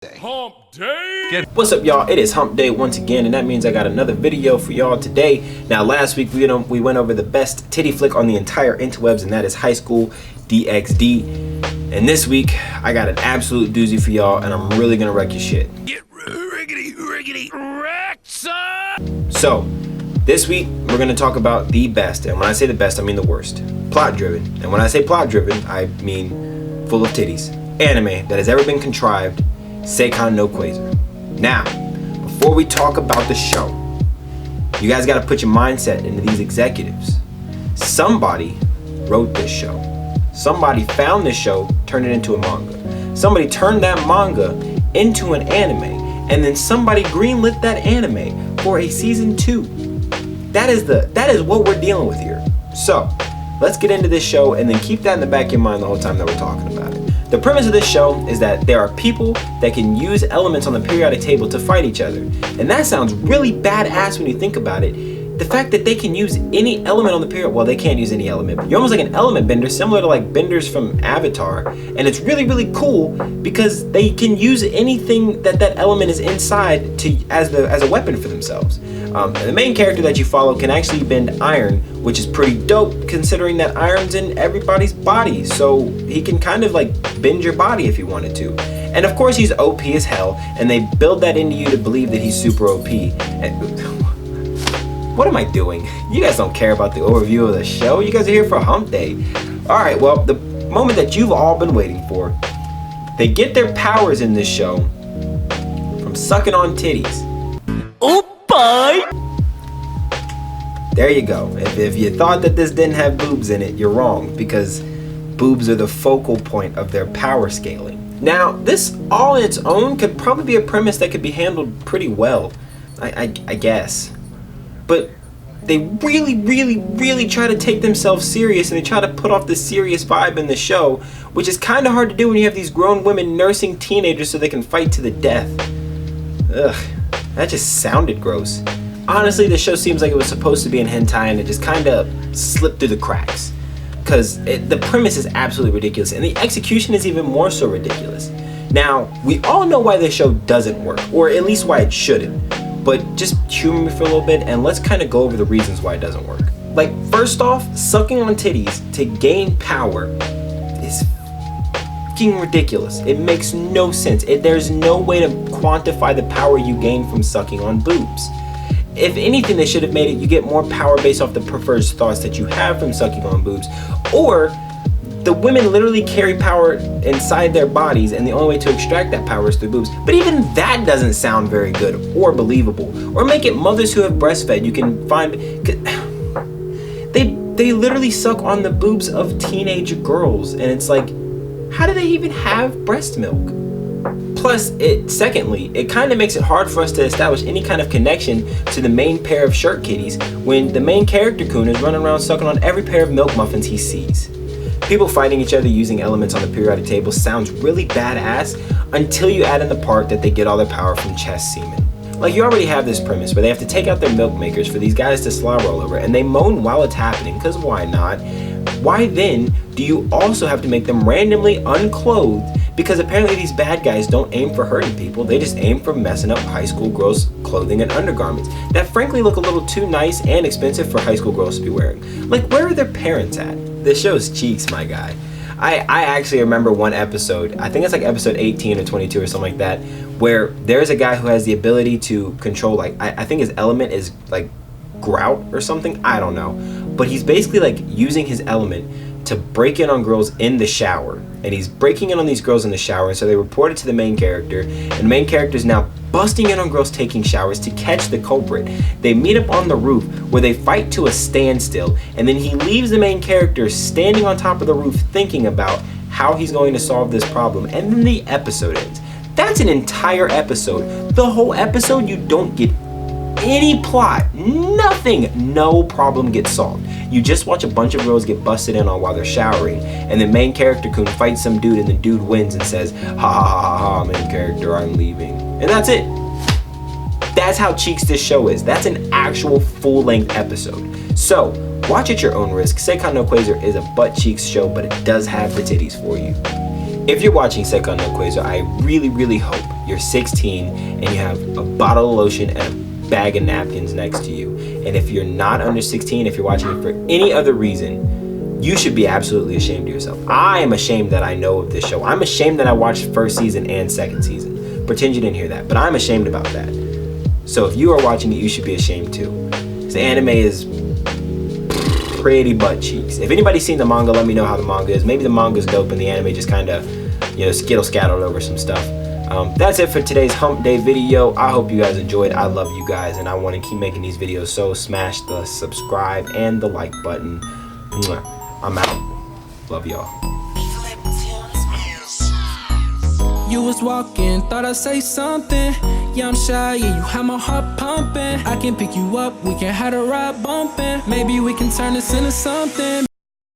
Hump Day! What's up, y'all? It is Hump Day once again, and that means I got another video for y'all today. Now, last week we went over the best titty flick on the entire interwebs, and that is High School DxD. And this week, I got an absolute doozy for y'all, and I'm really gonna wreck your shit. Get riggedy wrecked, son! So, this week we're gonna talk about the best, and when I say the best, I mean the worst. Plot-driven, and when I say plot-driven, I mean full of titties. Anime that has ever been contrived. Seikon no Qwaser. Now, before we talk about the show, you guys got to put your mindset into these executives. Somebody wrote this show. Somebody found this show, turned it into a manga. Somebody turned that manga into an anime, and then somebody greenlit that anime for a season 2. That is what we're dealing with here. So, let's get into this show and then keep that in the back of your mind the whole time that we're talking about it. The premise of this show is that there are people that can use elements on the periodic table to fight each other. And that sounds really badass when you think about it. The fact that they can use any element on the period, well, they can't use any element, but you're almost like an element bender, similar to like benders from Avatar. And it's really, really cool because they can use anything that element is inside as a weapon for themselves. And the main character that you follow can actually bend iron, which is pretty dope considering that iron's in everybody's body. So he can kind of like bend your body if he wanted to. And of course he's OP as hell, and they build that into you to believe that he's super OP. And what am I doing? You guys don't care about the overview of the show. You guys are here for Hump Day. Alright, well, the moment that you've all been waiting for. They get their powers in this show from sucking on titties. Oh boy! There you go. If you thought that this didn't have boobs in it, you're wrong, because boobs are the focal point of their power scaling. Now, this all on its own could probably be a premise that could be handled pretty well, I guess. But they really try to take themselves serious, and they try to put off the serious vibe in the show, which is kind of hard to do when you have these grown women nursing teenagers so they can fight to the death. Ugh, that just sounded gross. Honestly, the show seems like it was supposed to be in hentai, and it just kind of slipped through the cracks. Because the premise is absolutely ridiculous, and the execution is even more so ridiculous. Now, we all know why this show doesn't work, or at least why it shouldn't. But just humor me for a little bit, and let's kind of go over the reasons why it doesn't work. Like, first off, sucking on titties to gain power is fucking ridiculous. It makes no sense. There's no way to quantify the power you gain from sucking on boobs. If anything, they should have made it you get more power based off the preferred thoughts that you have from sucking on boobs, or the women literally carry power inside their bodies, and the only way to extract that power is through boobs. But even that doesn't sound very good or believable. Or make it mothers who have breastfed. You can find they literally suck on the boobs of teenage girls, and it's like, how do they even have breast milk? Plus, secondly, it kind of makes it hard for us to establish any kind of connection to the main pair of shirt kitties when the main character coon is running around sucking on every pair of milk muffins he sees. People fighting each other using elements on the periodic table sounds really badass until you add in the part that they get all their power from chest semen. Like, you already have this premise where they have to take out their milk makers for these guys to slobber all over, and they moan while it's happening, because why not? Why then do you also have to make them randomly unclothed? Because apparently these bad guys don't aim for hurting people, they just aim for messing up high school girls' clothing and undergarments that frankly look a little too nice and expensive for high school girls to be wearing. Like, where are their parents at? This show's cheeks, my guy. I actually remember one episode, I think it's like episode 18 or 22 or something like that, where there's a guy who has the ability to control, like, I think his element is like grout or something, I don't know. But he's basically like using his element to break in on girls in the shower, and he's breaking in on these girls in the shower, and so they report it to the main character, and the main character is now busting in on girls taking showers to catch the culprit. They meet up on the roof where they fight to a standstill, and then he leaves the main character standing on top of the roof thinking about how he's going to solve this problem, and then the episode ends. That's an entire episode. The whole episode you don't get any plot, nothing, no problem gets solved. You just watch a bunch of girls get busted in on while they're showering, and the main character coon fights some dude, and the dude wins and says, ha ha ha ha, main character, I'm leaving. And that's it. That's how cheeks this show is. That's an actual full-length episode. So, watch at your own risk. Seikon no Qwaser is a butt cheeks show, but it does have the titties for you. If you're watching Seikon no Qwaser, I really hope you're 16 and you have a bottle of lotion and a bag of napkins next to you. And if you're not under 16, if you're watching it for any other reason, you should be absolutely ashamed of yourself. I am ashamed that I know of this show. I'm ashamed that I watched first season and second season. Pretend you didn't hear that, but I'm ashamed about that. So if you are watching it, you should be ashamed too. Because the anime is pretty butt cheeks. If anybody's seen the manga, let me know how the manga is. Maybe the manga's dope and the anime just kind of, you know, skittle-scattled over some stuff. That's it for today's Hump Day video. I hope you guys enjoyed. I love you guys and I want to keep making these videos, so smash the subscribe and the like button. Mwah. I'm out. Love y'all. You was walking, thought I'd say something. Yeah, I'm shy, yeah, you have my heart pumping. I can pick you up, we can have a ride bumping. Maybe we can turn this into something.